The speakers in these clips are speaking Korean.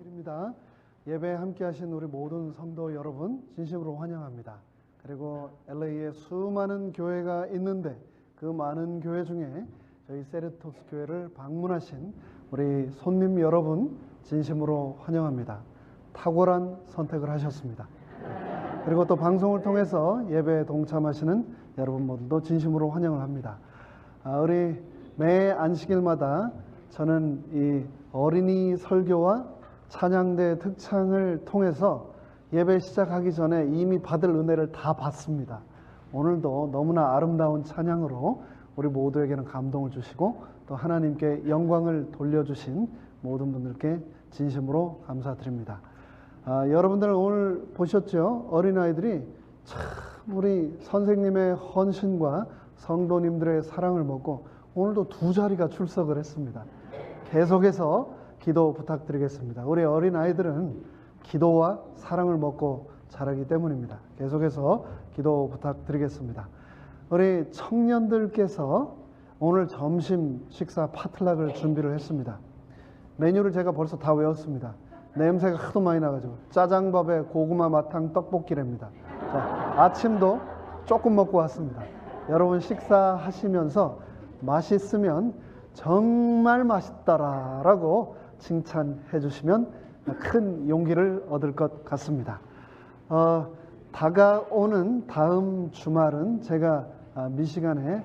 드립니다. 예배에 함께 하신 우리 모든 성도 여러분 진심으로 환영합니다. 그리고 LA에 수많은 교회가 있는데 그 많은 교회 중에 저희 세르토스 교회를 방문하신 우리 손님 여러분 진심으로 환영합니다. 탁월한 선택을 하셨습니다. 그리고 또 방송을 통해서 예배에 동참하시는 여러분 모두도 진심으로 환영을 합니다. 우리 매 안식일마다 저는 이 어린이 설교와 찬양대 특창을 통해서 예배 시작하기 전에 이미 받을 은혜를 다 받습니다. 오늘도 너무나 아름다운 찬양으로 우리 모두에게는 감동을 주시고 또 하나님께 영광을 돌려주신 모든 분들께 진심으로 감사드립니다. 여러분들 오늘 보셨죠? 어린아이들이 참 우리 선생님의 헌신과 성도님들의 사랑을 먹고 오늘도 두 자리가 출석을 했습니다. 계속해서 기도 부탁드리겠습니다. 우리 어린아이들은 기도와 사랑을 먹고 자라기 때문입니다. 계속해서 기도 부탁드리겠습니다. 우리 청년들께서 오늘 점심 식사 파틀락을 준비를 했습니다. 메뉴를 제가 벌써 다 외웠습니다. 냄새가 하도 많이 나가지고 짜장밥에 고구마 마탕 떡볶이랍니다. 자, 아침도 조금 먹고 왔습니다. 여러분 식사하시면서 맛있으면 정말 맛있다라고 칭찬해 주시면 큰 용기를 얻을 것 같습니다. 다가오는 다음 주말은 제가 미시간에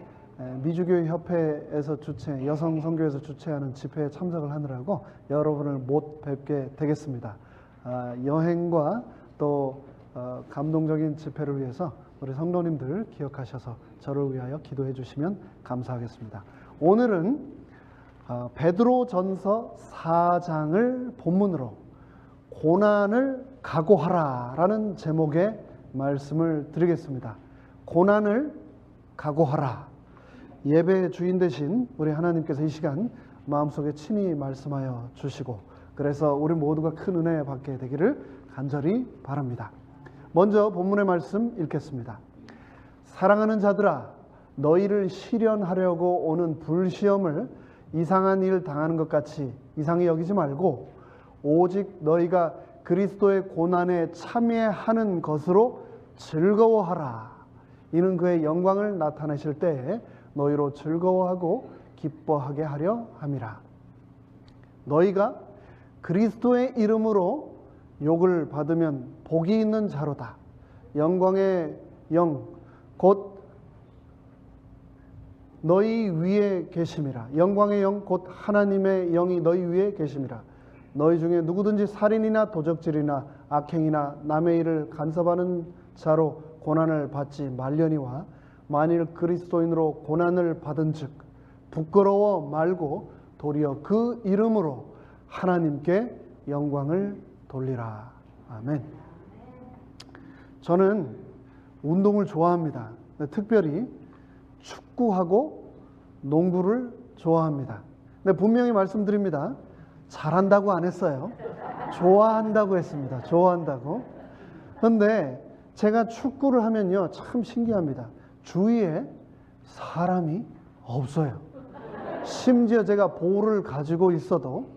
미주교회 협회에서 여성 선교에서 주최하는 집회에 참석을 하느라고 여러분을 못 뵙게 되겠습니다. 여행과 또 감동적인 집회를 위해서 우리 성도님들 기억하셔서 저를 위하여 기도해 주시면 감사하겠습니다. 오늘은 베드로전서 4장을 본문으로 고난을 각오하라 라는 제목의 말씀을 드리겠습니다. 고난을 각오하라. 예배의 주인 되신 우리 하나님께서 이 시간 마음속에 친히 말씀하여 주시고 그래서 우리 모두가 큰 은혜 받게 되기를 간절히 바랍니다. 먼저 본문의 말씀 읽겠습니다. 사랑하는 자들아, 너희를 시련하려고 오는 불시험을 이상한 일 당하는 것 같이 이상히 여기지 말고 오직 너희가 그리스도의 고난에 참여하는 것으로 즐거워하라. 이는 그의 영광을 나타내실 때에 너희로 즐거워하고 기뻐하게 하려 함이라. 너희가 그리스도의 이름으로 욕을 받으면 복이 있는 자로다. 영광의 영 곧 너희 위에 계심이라. 영광의 영 곧 하나님의 영이 너희 위에 계심이라. 너희 중에 누구든지 살인이나 도적질이나 악행이나 남의 일을 간섭하는 자로 고난을 받지 말려니와 만일 그리스도인으로 고난을 받은즉 부끄러워 말고 도리어 그 이름으로 하나님께 영광을 돌리라. 아멘. 저는 운동을 좋아합니다. 특별히 축구하고 농구를 좋아합니다. 근데 분명히 말씀드립니다. 잘한다고 안 했어요. 좋아한다고 했습니다. 좋아한다고. 그런데 제가 축구를 하면요, 참 신기합니다. 주위에 사람이 없어요. 심지어 제가 볼을 가지고 있어도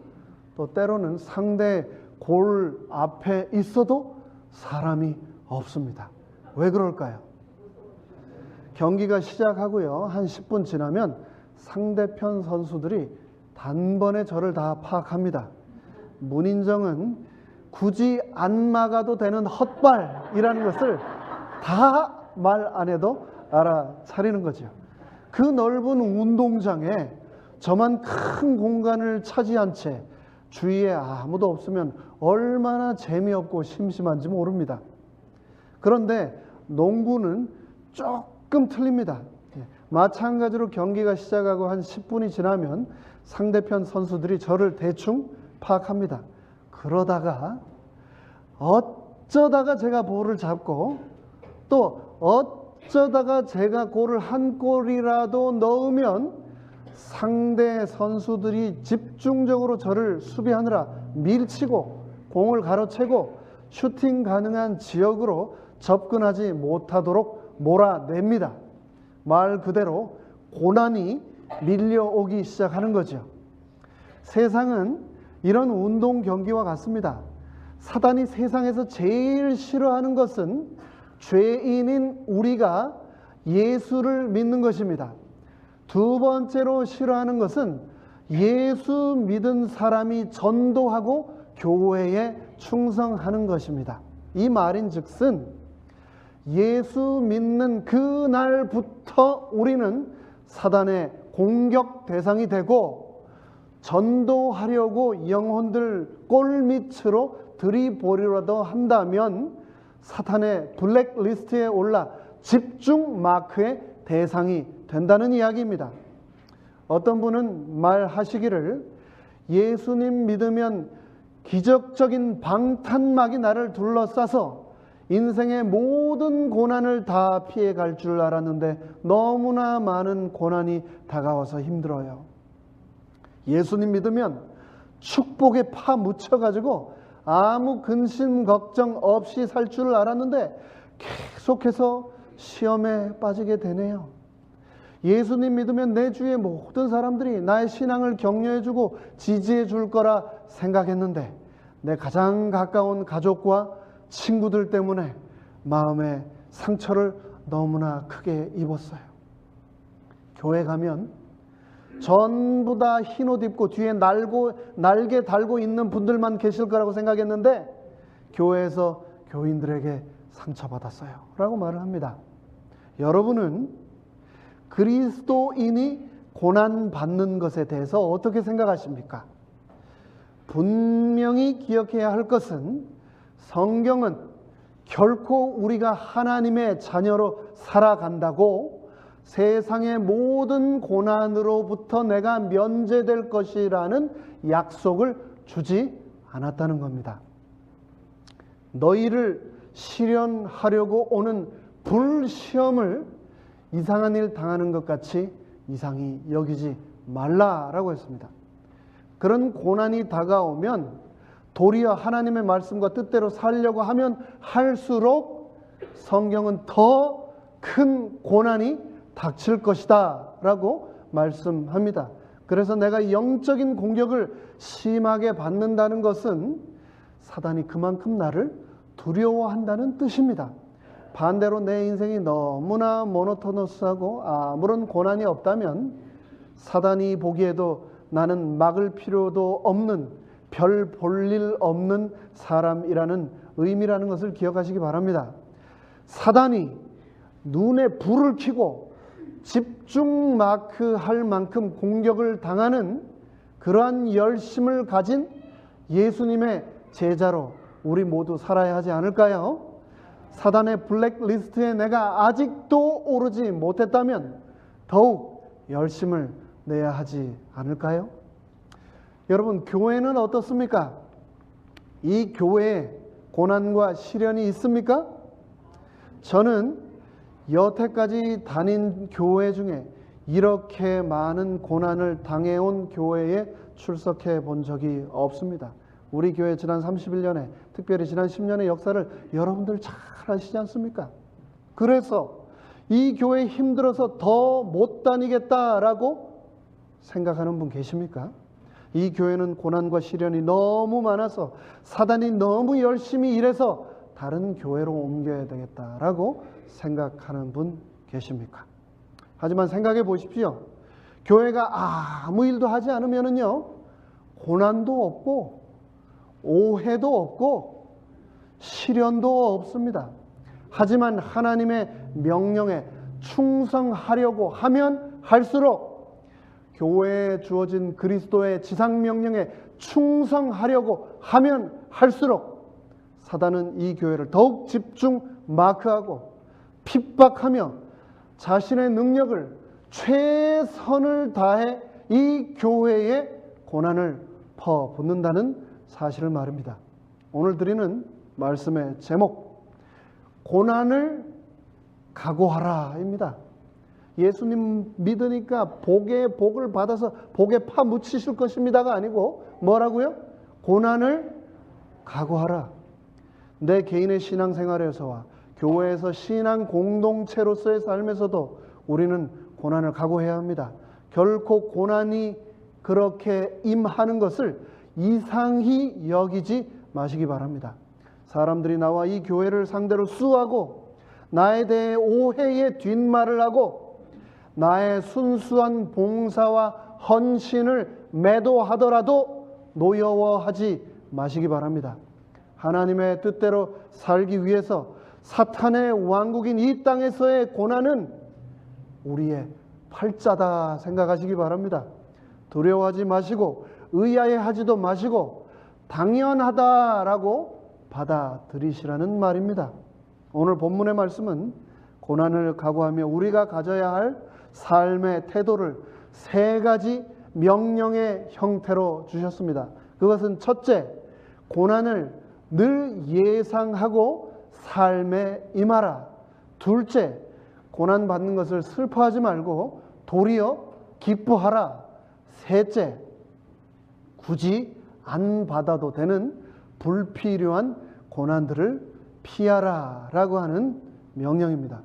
또 때로는 상대 골 앞에 있어도 사람이 없습니다. 왜 그럴까요? 경기가 시작하고요, 한 10분 지나면 상대편 선수들이 단번에 저를 다 파악합니다. 문인정은 굳이 안 막아도 되는 헛발이라는 것을 다 말 안 해도 알아차리는 거죠. 그 넓은 운동장에 저만 큰 공간을 차지한 채 주위에 아무도 없으면 얼마나 재미없고 심심한지 모릅니다. 그런데 농구는 조금 틀립니다. 마찬가지로 경기가 시작하고 한 10분이 지나면 상대편 선수들이 저를 대충 파악합니다. 그러다가 어쩌다가 제가 볼을 잡고 또 어쩌다가 제가 골을 한 골이라도 넣으면 상대 선수들이 집중적으로 저를 수비하느라 밀치고 공을 가로채고 슈팅 가능한 지역으로 접근하지 못하도록 몰아냅니다. 말 그대로 고난이 밀려오기 시작하는 거죠. 세상은 이런 운동 경기와 같습니다. 사단이 세상에서 제일 싫어하는 것은 죄인인 우리가 예수를 믿는 것입니다. 두 번째로 싫어하는 것은 예수 믿은 사람이 전도하고 교회에 충성하는 것입니다. 이 말인즉슨 예수 믿는 그날부터 우리는 사단의 공격 대상이 되고 전도하려고 영혼들 꼴밑으로 들이보리라도 한다면 사탄의 블랙리스트에 올라 집중 마크의 대상이 된다는 이야기입니다. 어떤 분은 말하시기를 예수님 믿으면 기적적인 방탄막이 나를 둘러싸서 인생의 모든 고난을 다 피해갈 줄 알았는데 너무나 많은 고난이 다가와서 힘들어요. 예수님 믿으면 축복에 파묻혀가지고 아무 근심 걱정 없이 살 줄 알았는데 계속해서 시험에 빠지게 되네요. 예수님 믿으면 내 주위의 모든 사람들이 나의 신앙을 격려해주고 지지해줄 거라 생각했는데 내 가장 가까운 가족과 친구들 때문에 마음의 상처를 너무나 크게 입었어요. 교회 가면 전부 다 흰 옷 입고 뒤에 날개 달고 있는 분들만 계실 거라고 생각했는데 교회에서 교인들에게 상처받았어요 라고 말을 합니다. 여러분은 그리스도인이 고난받는 것에 대해서 어떻게 생각하십니까? 분명히 기억해야 할 것은 성경은 결코 우리가 하나님의 자녀로 살아간다고 세상의 모든 고난으로부터 내가 면제될 것이라는 약속을 주지 않았다는 겁니다. 너희를 시련하려고 오는 불시험을 이상한 일 당하는 것 같이 이상히 여기지 말라라고 했습니다. 그런 고난이 다가오면 도리어 하나님의 말씀과 뜻대로 살려고 하면 할수록 성경은 더 큰 고난이 닥칠 것이다 라고 말씀합니다. 그래서 내가 영적인 공격을 심하게 받는다는 것은 사단이 그만큼 나를 두려워한다는 뜻입니다. 반대로 내 인생이 너무나 모노토너스하고 아무런 고난이 없다면 사단이 보기에도 나는 막을 필요도 없는 별 볼 일 없는 사람이라는 의미라는 것을 기억하시기 바랍니다. 사단이 눈에 불을 켜고 집중 마크할 만큼 공격을 당하는 그러한 열심을 가진 예수님의 제자로 우리 모두 살아야 하지 않을까요? 사단의 블랙리스트에 내가 아직도 오르지 못했다면 더욱 열심을 내야 하지 않을까요? 여러분, 교회는 어떻습니까? 이 교회에 고난과 시련이 있습니까? 저는 여태까지 다닌 교회 중에 이렇게 많은 고난을 당해온 교회에 출석해 본 적이 없습니다. 우리 교회 지난 31년에 특별히 지난 10년의 역사를 여러분들 잘 아시지 않습니까? 그래서 이 교회 힘들어서 더 못 다니겠다라고 생각하는 분 계십니까? 이 교회는 고난과 시련이 너무 많아서 사단이 너무 열심히 일해서 다른 교회로 옮겨야 되겠다라고 생각하는 분 계십니까? 하지만 생각해 보십시오. 교회가 아무 일도 하지 않으면은요, 고난도 없고 오해도 없고 시련도 없습니다. 하지만 하나님의 명령에 충성하려고 하면 할수록 교회에 주어진 그리스도의 지상명령에 충성하려고 하면 할수록 사단은 이 교회를 더욱 집중 마크하고 핍박하며 자신의 능력을 최선을 다해 이 교회에 고난을 퍼붓는다는 사실을 말합니다. 오늘 드리는 말씀의 제목, 고난을 각오하라입니다. 예수님 믿으니까 복에 복을 받아서 복에 파묻히실 것입니다가 아니고 뭐라고요? 고난을 각오하라. 내 개인의 신앙생활에서와 교회에서 신앙 공동체로서의 삶에서도 우리는 고난을 각오해야 합니다. 결코 고난이 그렇게 임하는 것을 이상히 여기지 마시기 바랍니다. 사람들이 나와 이 교회를 상대로 수하고 나에 대해 오해의 뒷말을 하고 나의 순수한 봉사와 헌신을 매도하더라도 노여워하지 마시기 바랍니다. 하나님의 뜻대로 살기 위해서 사탄의 왕국인 이 땅에서의 고난은 우리의 팔자다 생각하시기 바랍니다. 두려워하지 마시고 의아해하지도 마시고 당연하다라고 받아들이시라는 말입니다. 오늘 본문의 말씀은 고난을 각오하며 우리가 가져야 할 삶의 태도를 세 가지 명령의 형태로 주셨습니다. 그것은 첫째, 고난을 늘 예상하고 삶에 임하라. 둘째, 고난받는 것을 슬퍼하지 말고 도리어 기뻐하라. 셋째, 굳이 안 받아도 되는 불필요한 고난들을 피하라 라고 하는 명령입니다.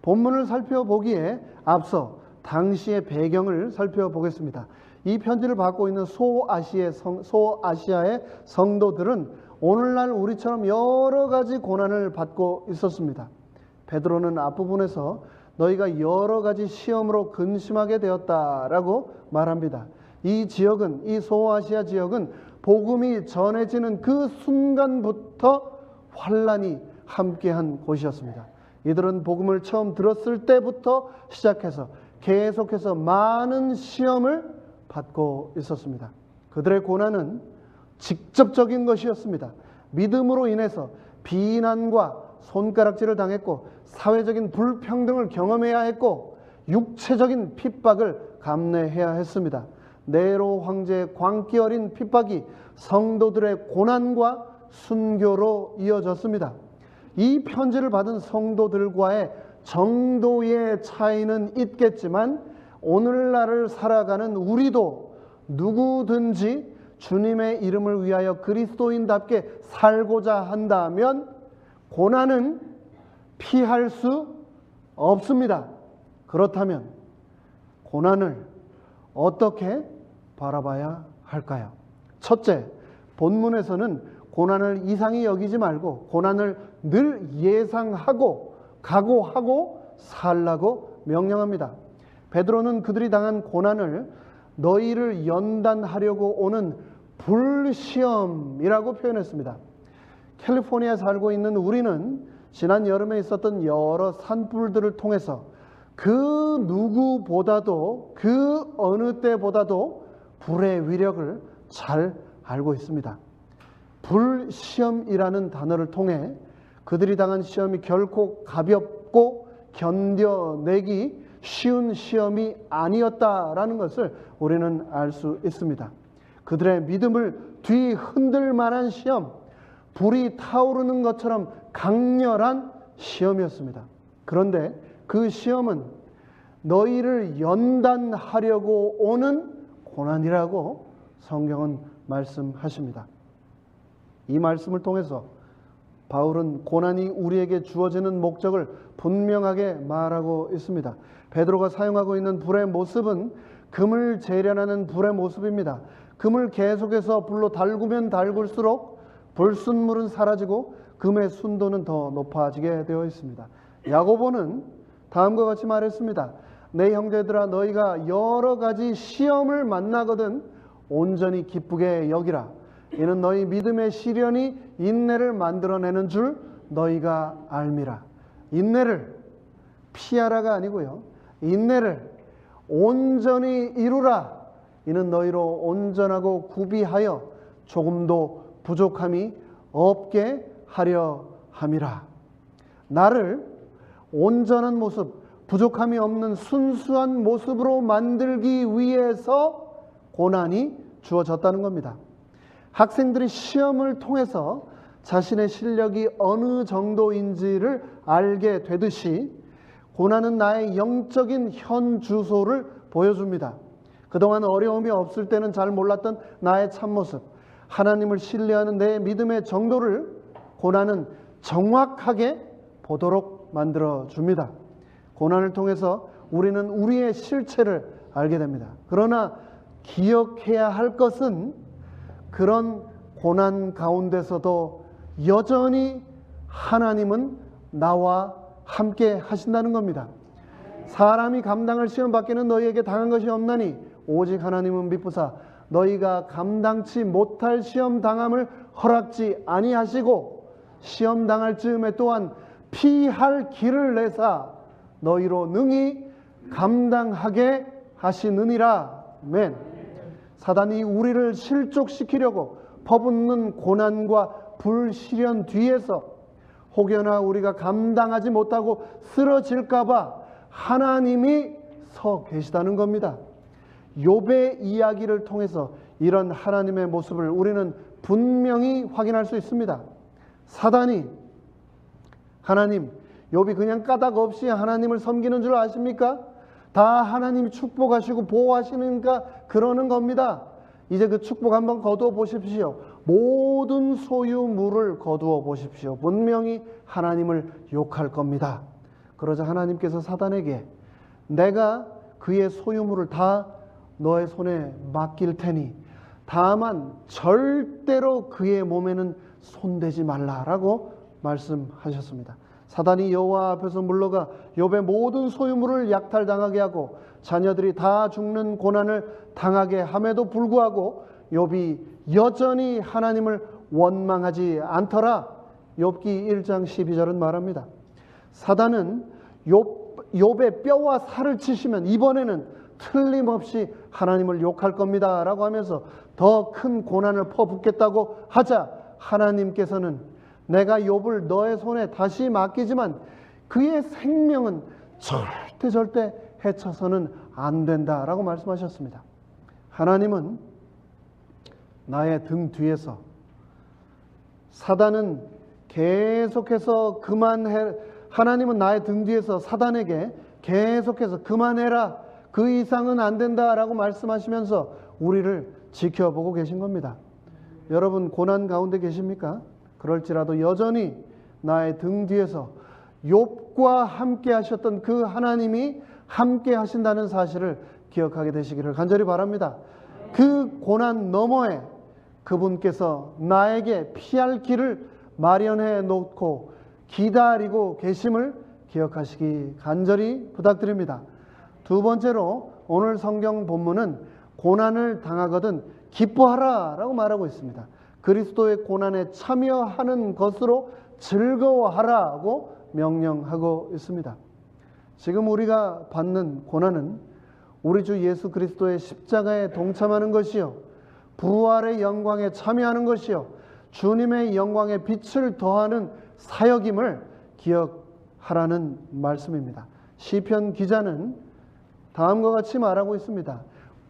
본문을 살펴보기에 앞서 당시의 배경을 살펴보겠습니다. 이 편지를 받고 있는 소아시아의 성도들은 오늘날 우리처럼 여러 가지 고난을 받고 있었습니다. 베드로는 앞부분에서 너희가 여러 가지 시험으로 근심하게 되었다라고 말합니다. 이 지역은, 이 소아시아 지역은 복음이 전해지는 그 순간부터 환난이 함께한 곳이었습니다. 이들은 복음을 처음 들었을 때부터 시작해서 계속해서 많은 시험을 받고 있었습니다. 그들의 고난은 직접적인 것이었습니다. 믿음으로 인해서 비난과 손가락질을 당했고 사회적인 불평등을 경험해야 했고 육체적인 핍박을 감내해야 했습니다. 네로 황제의 광기 어린 핍박이 성도들의 고난과 순교로 이어졌습니다. 이 편지를 받은 성도들과의 정도의 차이는 있겠지만 오늘날을 살아가는 우리도 누구든지 주님의 이름을 위하여 그리스도인답게 살고자 한다면 고난은 피할 수 없습니다. 그렇다면 고난을 어떻게 바라봐야 할까요? 첫째, 본문에서는 고난을 이상히 여기지 말고 고난을 늘 예상하고 각오하고 살라고 명령합니다. 베드로는 그들이 당한 고난을 너희를 연단하려고 오는 불시험이라고 표현했습니다. 캘리포니아에 살고 있는 우리는 지난 여름에 있었던 여러 산불들을 통해서 그 누구보다도 그 어느 때보다도 불의 위력을 잘 알고 있습니다. 불시험이라는 단어를 통해 그들이 당한 시험이 결코 가볍고 견뎌내기 쉬운 시험이 아니었다라는 것을 우리는 알 수 있습니다. 그들의 믿음을 뒤흔들 만한 시험, 불이 타오르는 것처럼 강렬한 시험이었습니다. 그런데 그 시험은 너희를 연단하려고 오는 고난이라고 성경은 말씀하십니다. 이 말씀을 통해서 바울은 고난이 우리에게 주어지는 목적을 분명하게 말하고 있습니다. 베드로가 사용하고 있는 불의 모습은 금을 재련하는 불의 모습입니다. 금을 계속해서 불로 달구면 달굴수록 불순물은 사라지고 금의 순도는 더 높아지게 되어 있습니다. 야고보는 다음과 같이 말했습니다. 내 형제들아, 너희가 여러 가지 시험을 만나거든 온전히 기쁘게 여기라. 이는 너희 믿음의 시련이 인내를 만들어내는 줄 너희가 알미라. 인내를 피하라가 아니고요, 인내를 온전히 이루라. 이는 너희로 온전하고 구비하여 조금도 부족함이 없게 하려 함이라. 나를 온전한 모습, 부족함이 없는 순수한 모습으로 만들기 위해서 고난이 주어졌다는 겁니다. 학생들이 시험을 통해서 자신의 실력이 어느 정도인지를 알게 되듯이 고난은 나의 영적인 현 주소를 보여줍니다. 그동안 어려움이 없을 때는 잘 몰랐던 나의 참모습, 하나님을 신뢰하는 내 믿음의 정도를 고난은 정확하게 보도록 만들어줍니다. 고난을 통해서 우리는 우리의 실체를 알게 됩니다. 그러나 기억해야 할 것은 그런 고난 가운데서도 여전히 하나님은 나와 함께 하신다는 겁니다. 사람이 감당할 시험 밖에는 너희에게 당한 것이 없나니 오직 하나님은 미쁘사 너희가 감당치 못할 시험 당함을 허락지 아니하시고 시험 당할 즈음에 또한 피할 길을 내사 너희로 능히 감당하게 하시느니라. 아멘. 사단이 우리를 실족시키려고 퍼붓는 고난과 불시련 뒤에서 혹여나 우리가 감당하지 못하고 쓰러질까 봐 하나님이 서 계시다는 겁니다. 욥의 이야기를 통해서 이런 하나님의 모습을 우리는 분명히 확인할 수 있습니다. 사단이 하나님, 욥이 그냥 까닭 없이 하나님을 섬기는 줄 아십니까? 다 하나님이 축복하시고 보호하시니까 그러는 겁니다. 이제 그 축복 한번 거두어 보십시오. 모든 소유물을 거두어 보십시오. 분명히 하나님을 욕할 겁니다. 그러자 하나님께서 사단에게 내가 그의 소유물을 다 너의 손에 맡길 테니 다만 절대로 그의 몸에는 손대지 말라라고 말씀하셨습니다. 사단이 여호와 앞에서 물러가 욥의 모든 소유물을 약탈당하게 하고 자녀들이 다 죽는 고난을 당하게 함에도 불구하고 욥이 여전히 하나님을 원망하지 않더라. 욥기 1장 12절은 말합니다. 사단은 욥의 뼈와 살을 치시면 이번에는 틀림없이 하나님을 욕할 겁니다 라고 하면서 더 큰 고난을 퍼붓겠다고 하자 하나님께서는 내가 욥을 너의 손에 다시 맡기지만 그의 생명은 절대 해쳐서는 안 된다라고 말씀하셨습니다. 하나님은 나의 등 뒤에서 사단은 계속해서 하나님은 나의 등 뒤에서 사단에게 계속해서 그만해라, 그 이상은 안 된다라고 말씀하시면서 우리를 지켜보고 계신 겁니다. 여러분 고난 가운데 계십니까? 그럴지라도 여전히 나의 등 뒤에서 욥과 함께 하셨던 그 하나님이 함께 하신다는 사실을 기억하게 되시기를 간절히 바랍니다. 그 고난 너머에 그분께서 나에게 피할 길을 마련해 놓고 기다리고 계심을 기억하시기 간절히 부탁드립니다. 두 번째로 오늘 성경 본문은 고난을 당하거든 기뻐하라 라고 말하고 있습니다. 그리스도의 고난에 참여하는 것으로 즐거워하라고 명령하고 있습니다. 지금 우리가 받는 고난은 우리 주 예수 그리스도의 십자가에 동참하는 것이요, 부활의 영광에 참여하는 것이요, 주님의 영광에 빛을 더하는 사역임을 기억하라는 말씀입니다. 시편 기자는 다음과 같이 말하고 있습니다.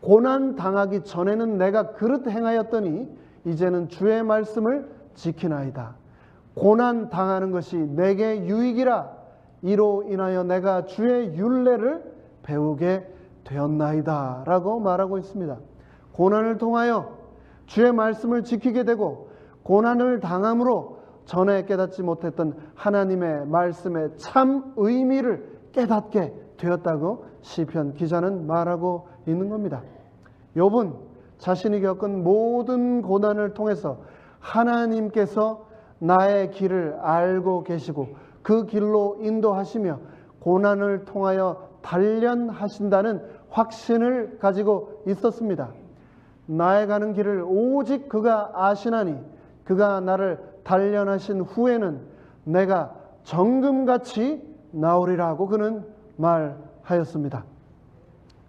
고난 당하기 전에는 내가 그릇 행하였더니 이제는 주의 말씀을 지키나이다. 고난 당하는 것이 내게 유익이라. 이로 인하여 내가 주의 율례를 배우게 되었나이다 라고 말하고 있습니다. 고난을 통하여 주의 말씀을 지키게 되고 고난을 당함으로 전에 깨닫지 못했던 하나님의 말씀의 참 의미를 깨닫게 되었다고 시편 기자는 말하고 있는 겁니다. 욥은 자신이 겪은 모든 고난을 통해서 하나님께서 나의 길을 알고 계시고 그 길로 인도하시며 고난을 통하여 단련하신다는 확신을 가지고 있었습니다. 나의 가는 길을 오직 그가 아시나니 그가 나를 단련하신 후에는 내가 정금같이 나오리라고 그는 말하였습니다.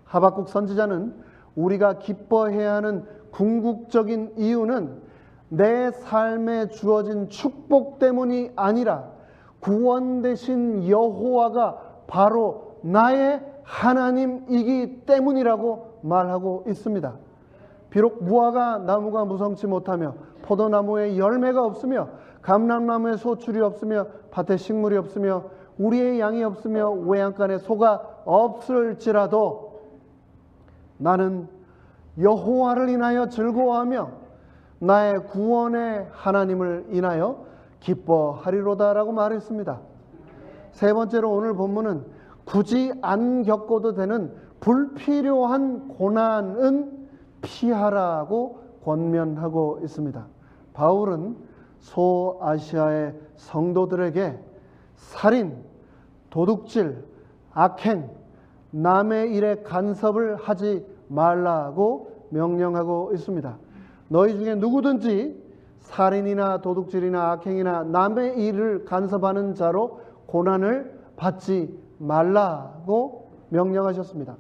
하박국 선지자는 우리가 기뻐해야 하는 궁극적인 이유는 내 삶에 주어진 축복 때문이 아니라 구원 되신 여호와가 바로 나의 하나님이기 때문이라고 말하고 있습니다. 비록 무화과 나무가 무성치 못하며 포도나무에 열매가 없으며 감람나무에 소출이 없으며 밭에 식물이 없으며 우리의 양이 없으며 외양간에 소가 없을지라도 나는 여호와를 인하여 즐거워하며 나의 구원의 하나님을 인하여 기뻐하리로다 라고 말했습니다. 세 번째로 오늘 본문은 굳이 안 겪어도 되는 불필요한 고난은 피하라고 권면하고 있습니다. 바울은 소아시아의 성도들에게 살인, 도둑질, 악행, 남의 일에 간섭을 하지 말라고 명령하고 있습니다. 너희 중에 누구든지 살인이나 도둑질이나 악행이나 남의 일을 간섭하는 자로 고난을 받지 말라고 명령하셨습니다.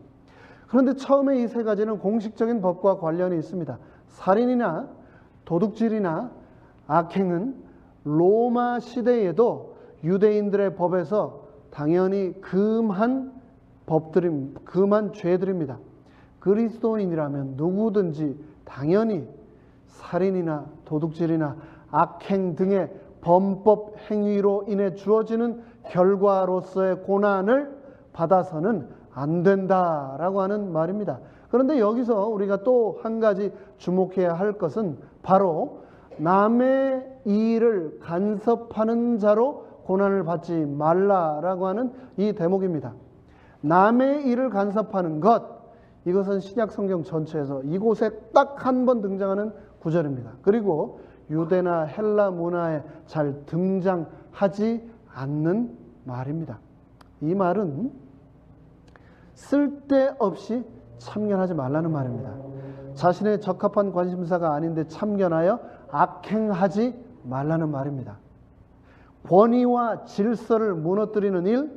그런데 처음에 이 세 가지는 공식적인 법과 관련이 있습니다. 살인이나 도둑질이나 악행은 로마 시대에도 유대인들의 법에서 당연히 금한 죄들입니다. 그리스도인이라면 누구든지 당연히 살인이나 도둑질이나 악행 등의 범법 행위로 인해 주어지는 결과로서의 고난을 받아서는 안 된다라고 하는 말입니다. 그런데 여기서 우리가 또 한 가지 주목해야 할 것은 바로 남의 일을 간섭하는 자로 고난을 받지 말라라고 하는 이 대목입니다. 남의 일을 간섭하는 것, 이것은 신약 성경 전체에서 이곳에 딱 한 번 등장하는 구절입니다. 그리고 유대나 헬라 문화에 잘 등장하지 않는 말입니다. 이 말은 쓸데없이 참견하지 말라는 말입니다. 자신의 적합한 관심사가 아닌데 참견하여 악행하지 말라는 말입니다. 권위와 질서를 무너뜨리는 일,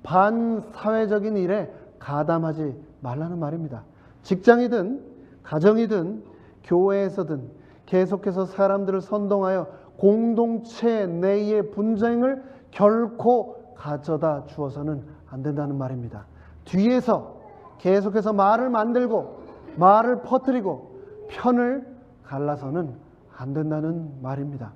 반사회적인 일에 가담하지 말라는 말입니다. 직장이든 가정이든 교회에서든 계속해서 사람들을 선동하여 공동체 내의 분쟁을 결코 가져다 주어서는 안 된다는 말입니다. 뒤에서 계속해서 말을 만들고 말을 퍼뜨리고 편을 갈라서는 안 된다는 말입니다.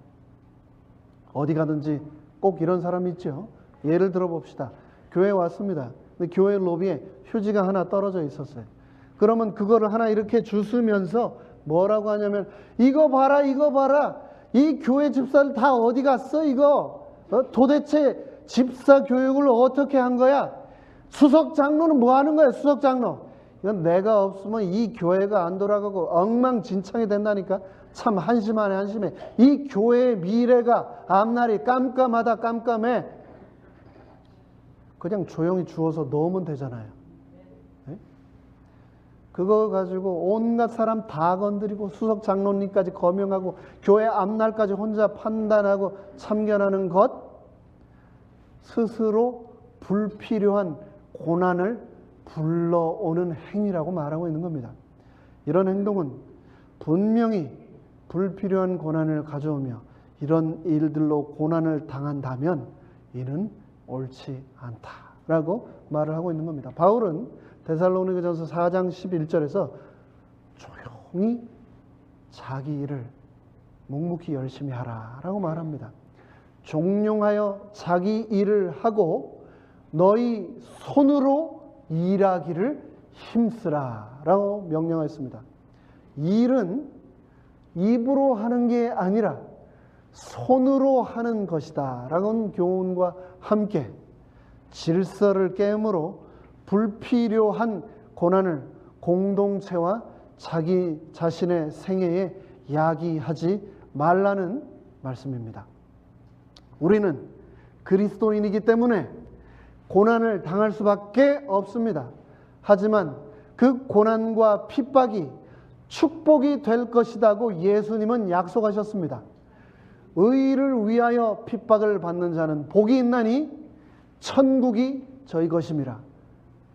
어디 가든지 꼭 이런 사람이 있죠. 예를 들어 봅시다. 교회에 왔습니다. 근데 교회 로비에 휴지가 하나 떨어져 있었어요. 그러면 그거를 하나 이렇게 주스면서 뭐라고 하냐면 이거 봐라 이거 봐라 이 교회 집사들 다 어디 갔어 이거 도대체 집사 교육을 어떻게 한 거야? 수석 장로는 뭐 하는 거야 수석 장로? 이건 내가 없으면 이 교회가 안 돌아가고 엉망진창이 된다니까. 참 한심하네 한심해. 이 교회의 미래가 앞날이 깜깜하다 깜깜해. 그냥 조용히 주워서 넣으면 되잖아요. 네? 그거 가지고 온갖 사람 다 건드리고 수석 장로님까지 거명하고 교회 앞날까지 혼자 판단하고 참견하는 것, 스스로 불필요한 고난을 불러오는 행위라고 말하고 있는 겁니다. 이런 행동은 분명히 불필요한 고난을 가져오며 이런 일들로 고난을 당한다면 이는 옳지 않다라고 말을 하고 있는 겁니다. 바울은 데살로니가전서 4장 11절에서 조용히 자기 일을 묵묵히 열심히 하라라고 말합니다. 종용하여 자기 일을 하고 너희 손으로 일하기를 힘쓰라라고 명령하였습니다. 일은 입으로 하는 게 아니라 손으로 하는 것이다 라는 교훈과 함께 질서를 깨므로 불필요한 고난을 공동체와 자기 자신의 생애에 야기하지 말라는 말씀입니다. 우리는 그리스도인이기 때문에 고난을 당할 수밖에 없습니다. 하지만 그 고난과 핍박이 축복이 될 것이라고 예수님은 약속하셨습니다. 의를 위하여 핍박을 받는 자는 복이 있나니 천국이 저희 것임이라.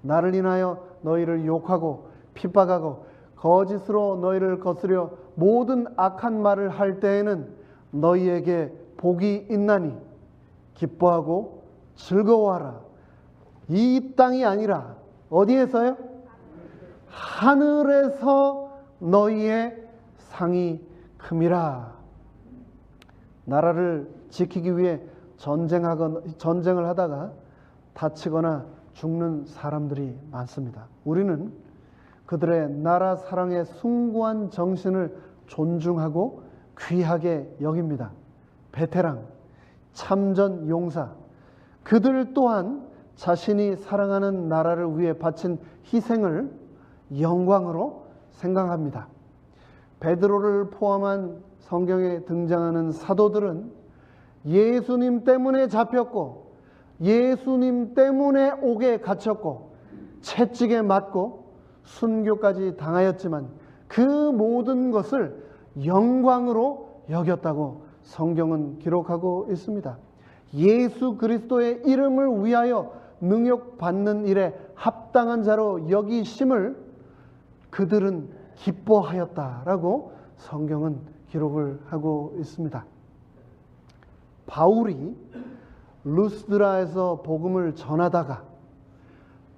나를 인하여 너희를 욕하고 핍박하고 거짓으로 너희를 거스려 모든 악한 말을 할 때에는 너희에게 복이 있나니 기뻐하고 즐거워하라. 이 땅이 아니라 어디에서요? 하늘에서 너희의 상이 큼이라. 나라를 지키기 위해 전쟁을 하다가 다치거나 죽는 사람들이 많습니다. 우리는 그들의 나라 사랑의 숭고한 정신을 존중하고 귀하게 여깁니다. 베테랑, 참전 용사, 그들 또한 자신이 사랑하는 나라를 위해 바친 희생을 영광으로 생각합니다. 베드로를 포함한 성경에 등장하는 사도들은 예수님 때문에 잡혔고 예수님 때문에 옥에 갇혔고 채찍에 맞고 순교까지 당하였지만 그 모든 것을 영광으로 여겼다고 성경은 기록하고 있습니다. 예수 그리스도의 이름을 위하여 능욕받는 일에 합당한 자로 여기심을 그들은 기뻐하였다라고 성경은 기록을 하고 있습니다. 바울이 루스드라에서 복음을 전하다가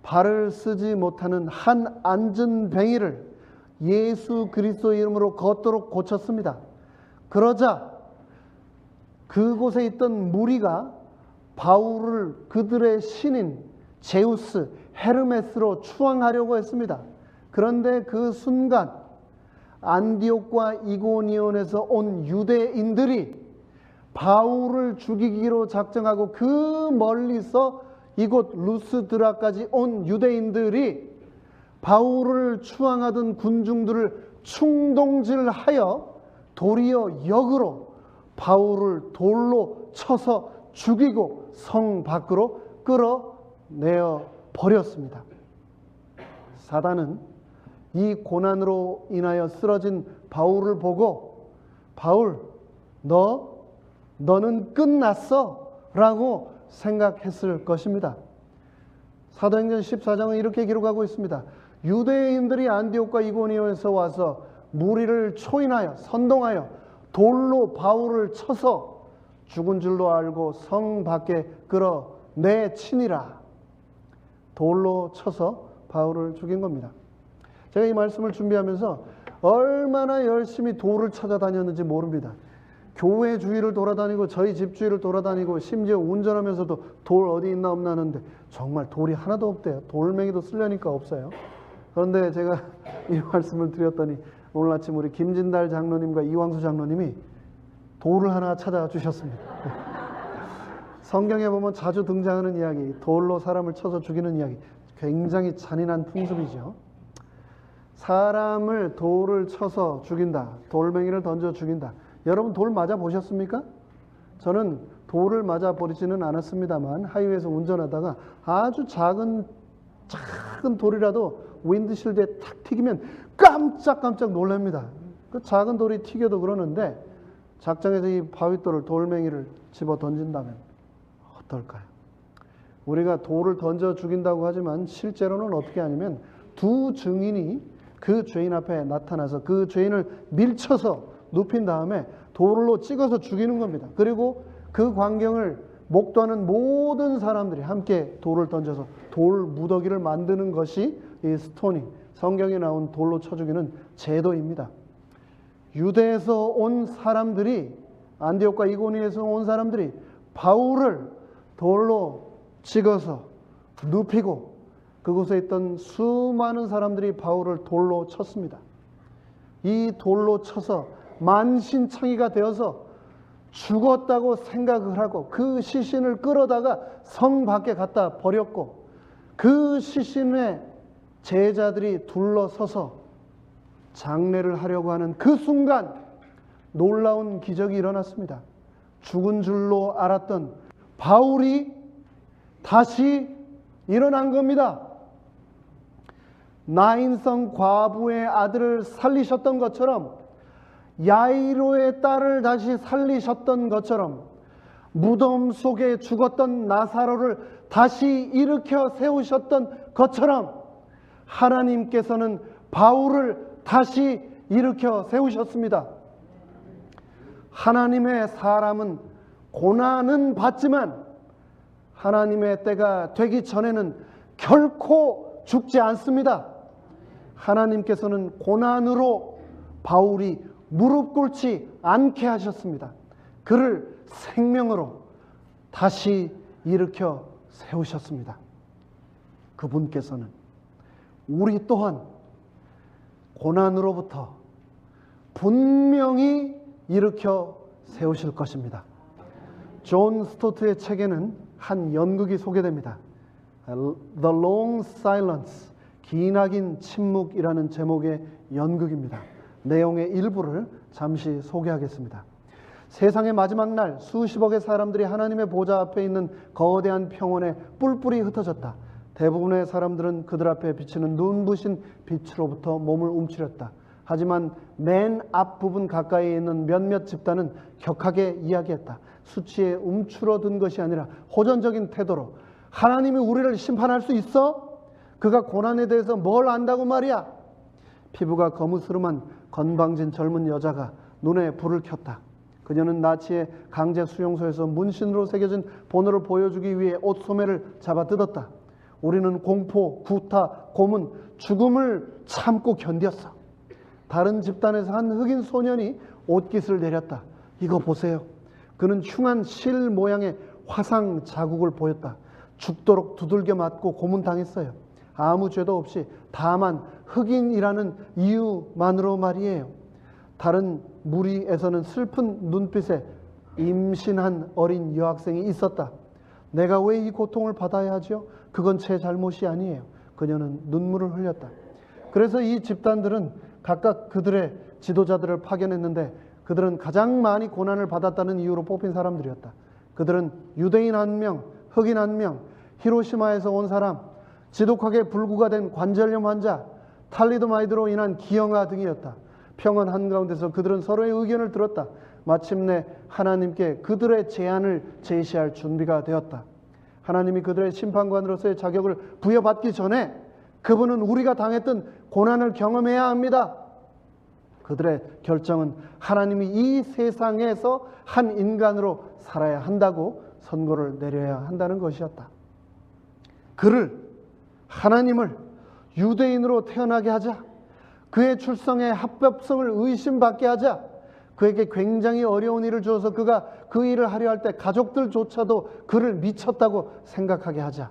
발을 쓰지 못하는 한 안전뱅이를 예수 그리스도 이름으로 걷도록 고쳤습니다. 그러자 그곳에 있던 무리가 바울을 그들의 신인 제우스, 헤르메스로 추앙하려고 했습니다. 그런데 그 순간 안디옥과 이고니온에서 온 유대인들이 바울을 죽이기로 작정하고 그 멀리서 이곳 루스드라까지 온 유대인들이 바울을 추앙하던 군중들을 충동질하여 도리어 역으로 바울을 돌로 쳐서 죽이고 성 밖으로 끌어내어 버렸습니다. 사단은 이 고난으로 인하여 쓰러진 바울을 보고 바울, 너는 끝났어 라고 생각했을 것입니다. 사도행전 14장은 이렇게 기록하고 있습니다. 유대인들이 안디옥과 이고니온에서 와서 무리를 초인하여 선동하여 돌로 바울을 쳐서 죽은 줄로 알고 성 밖에 끌어내치니라. 돌로 쳐서 바울을 죽인 겁니다. 제가 이 말씀을 준비하면서 얼마나 열심히 돌을 찾아다녔는지 모릅니다. 교회 주위를 돌아다니고 저희 집 주위를 돌아다니고 심지어 운전하면서도 돌 어디 있나 없나 하는데 정말 돌이 하나도 없대요. 돌멩이도 쓰려니까 없어요. 그런데 제가 이 말씀을 드렸더니 오늘 아침 우리 김진달 장로님과 이왕수 장로님이 돌을 하나 찾아주셨습니다. 성경에 보면 자주 등장하는 이야기, 돌로 사람을 쳐서 죽이는 이야기, 굉장히 잔인한 풍습이죠. 사람을 돌을 쳐서 죽인다, 돌멩이를 던져 죽인다. 여러분 돌 맞아 보셨습니까? 저는 돌을 맞아 버리지는 않았습니다만 하이웨이에서 운전하다가 아주 작은 돌이라도 윈드실드에 탁 튀기면 깜짝 놀랍니다. 그 작은 돌이 튀겨도 그러는데 작정해서 이 바윗돌을, 돌멩이를 집어 던진다면 어떨까요? 우리가 돌을 던져 죽인다고 하지만 실제로는 어떻게 하냐면 두 증인이 그 죄인 앞에 나타나서 그 죄인을 밀쳐서 눕힌 다음에 돌로 찍어서 죽이는 겁니다. 그리고 그 광경을 목도하는 모든 사람들이 함께 돌을 던져서 돌 무더기를 만드는 것이 이 스토닝, 성경에 나온 돌로 쳐 죽이는 제도입니다. 유대에서 온 사람들이, 안디옥과 이고니에서 온 사람들이 바울을 돌로 찍어서 눕히고 그곳에 있던 수많은 사람들이 바울을 돌로 쳤습니다. 이 돌로 쳐서 만신창이가 되어서 죽었다고 생각을 하고 그 시신을 끌어다가 성 밖에 갖다 버렸고 그 시신에 제자들이 둘러서서 장례를 하려고 하는 그 순간 놀라운 기적이 일어났습니다. 죽은 줄로 알았던 바울이 다시 일어난 겁니다. 나인성 과부의 아들을 살리셨던 것처럼, 야이로의 딸을 다시 살리셨던 것처럼, 무덤 속에 죽었던 나사로를 다시 일으켜 세우셨던 것처럼 하나님께서는 바울을 다시 일으켜 세우셨습니다. 하나님의 사람은 고난은 받지만 하나님의 때가 되기 전에는 결코 죽지 않습니다. 하나님께서는 고난으로 바울이 무릎 꿇지 않게 하셨습니다. 그를 생명으로 다시 일으켜 세우셨습니다. 그분께서는 우리 또한 고난으로부터 분명히 일으켜 세우실 것입니다. 존 스토트의 책에는 한 연극이 소개됩니다. The Long Silence, 기나긴 침묵이라는 제목의 연극입니다. 내용의 일부를 잠시 소개하겠습니다. 세상의 마지막 날 수십억의 사람들이 하나님의 보좌 앞에 있는 거대한 평원에 뿔뿔이 흩어졌다. 대부분의 사람들은 그들 앞에 비치는 눈부신 빛으로부터 몸을 움츠렸다. 하지만 맨 앞부분 가까이에 있는 몇몇 집단은 격하게 이야기했다. 수치에 움츠러든 것이 아니라 호전적인 태도로 하나님이 우리를 심판할 수 있어? 그가 고난에 대해서 뭘 안다고 말이야? 피부가 거무스름한 건방진 젊은 여자가 눈에 불을 켰다. 그녀는 나치의 강제 수용소에서 문신으로 새겨진 번호를 보여주기 위해 옷 소매를 잡아 뜯었다. 우리는 공포, 구타, 고문, 죽음을 참고 견뎠어. 다른 집단에서 한 흑인 소년이 옷깃을 내렸다. 이거 보세요. 그는 흉한 실 모양의 화상 자국을 보였다. 죽도록 두들겨 맞고 고문당했어요. 아무 죄도 없이 다만 흑인이라는 이유만으로 말이에요. 다른 무리에서는 슬픈 눈빛에 임신한 어린 여학생이 있었다. 내가 왜 이 고통을 받아야 하죠? 그건 제 잘못이 아니에요. 그녀는 눈물을 흘렸다. 그래서 이 집단들은 각각 그들의 지도자들을 파견했는데 그들은 가장 많이 고난을 받았다는 이유로 뽑힌 사람들이었다. 그들은 유대인 1명, 흑인 1명, 히로시마에서 온 사람, 지독하게 불구가 된 관절염 환자, 탈리도마이드로 인한 기형아 등이었다. 평원 한가운데서 그들은 서로의 의견을 들었다. 마침내 하나님께 그들의 제안을 제시할 준비가 되었다. 하나님이 그들의 심판관으로서의 자격을 부여받기 전에 그분은 우리가 당했던 고난을 경험해야 합니다. 그들의 결정은 하나님이 이 세상에서 한 인간으로 살아야 한다고 선고를 내려야 한다는 것이었다. 하나님을 유대인으로 태어나게 하자. 그의 출생의 합법성을 의심받게 하자. 그에게 굉장히 어려운 일을 주어서 그가 그 일을 하려 할 때 가족들조차도 그를 미쳤다고 생각하게 하자.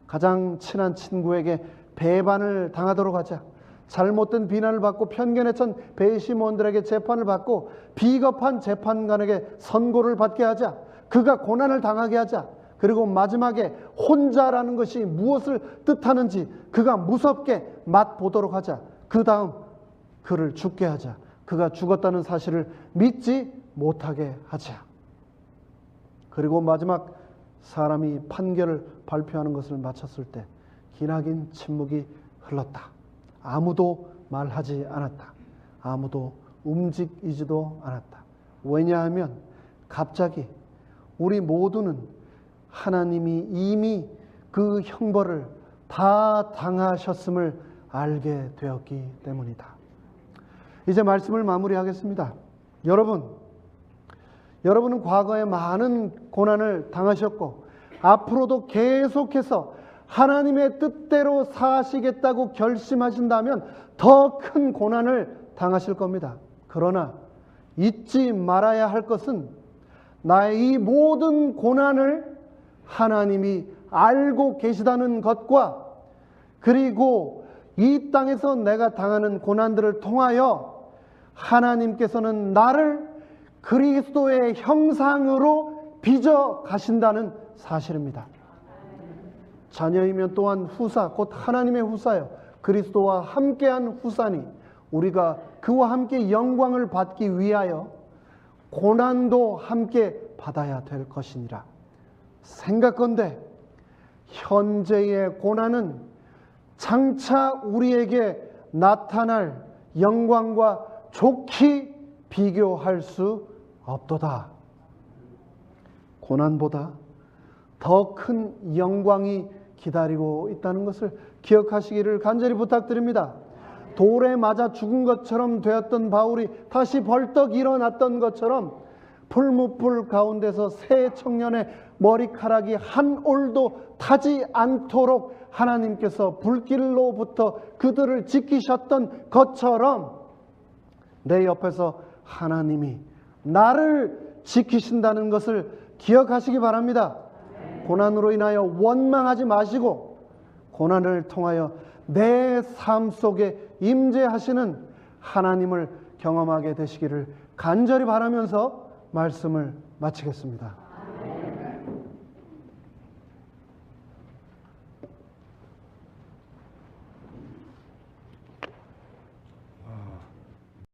가장 친한 친구에게 배반을 당하도록 하자. 잘못된 비난을 받고 편견에 찬 배심원들에게 재판을 받고 비겁한 재판관에게 선고를 받게 하자. 그가 고난을 당하게 하자. 그리고 마지막에 혼자라는 것이 무엇을 뜻하는지 그가 무섭게 맛보도록 하자. 그 다음 그를 죽게 하자. 그가 죽었다는 사실을 믿지 못하게 하자. 그리고 마지막 사람이 판결을 발표하는 것을 마쳤을 때 기나긴 침묵이 흘렀다. 아무도 말하지 않았다. 아무도 움직이지도 않았다. 왜냐하면 갑자기 우리 모두는 하나님이 이미 그 형벌을 다 당하셨음을 알게 되었기 때문이다. 이제 말씀을 마무리하겠습니다. 여러분은 과거에 많은 고난을 당하셨고 앞으로도 계속해서 하나님의 뜻대로 사시겠다고 결심하신다면 더 큰 고난을 당하실 겁니다. 그러나 잊지 말아야 할 것은 나의 이 모든 고난을 하나님이 알고 계시다는 것과 그리고 이 땅에서 내가 당하는 고난들을 통하여 하나님께서는 나를 그리스도의 형상으로 빚어 가신다는 사실입니다. 자녀이면 또한 후사, 곧 하나님의 후사요. 그리스도와 함께한 후사니 우리가 그와 함께 영광을 받기 위하여 고난도 함께 받아야 될 것이니라. 생각건대 현재의 고난은 장차 우리에게 나타날 영광과 좋게 비교할 수 없도다. 고난보다 더 큰 영광이 기다리고 있다는 것을 기억하시기를 간절히 부탁드립니다. 돌에 맞아 죽은 것처럼 되었던 바울이 다시 벌떡 일어났던 것처럼 풀무불 가운데서 새 청년의 머리카락이 한 올도 타지 않도록 하나님께서 불길로부터 그들을 지키셨던 것처럼 내 옆에서 하나님이 나를 지키신다는 것을 기억하시기 바랍니다. 고난으로 인하여 원망하지 마시고 고난을 통하여 내 삶 속에 임재하시는 하나님을 경험하게 되시기를 간절히 바라면서 말씀을 마치겠습니다.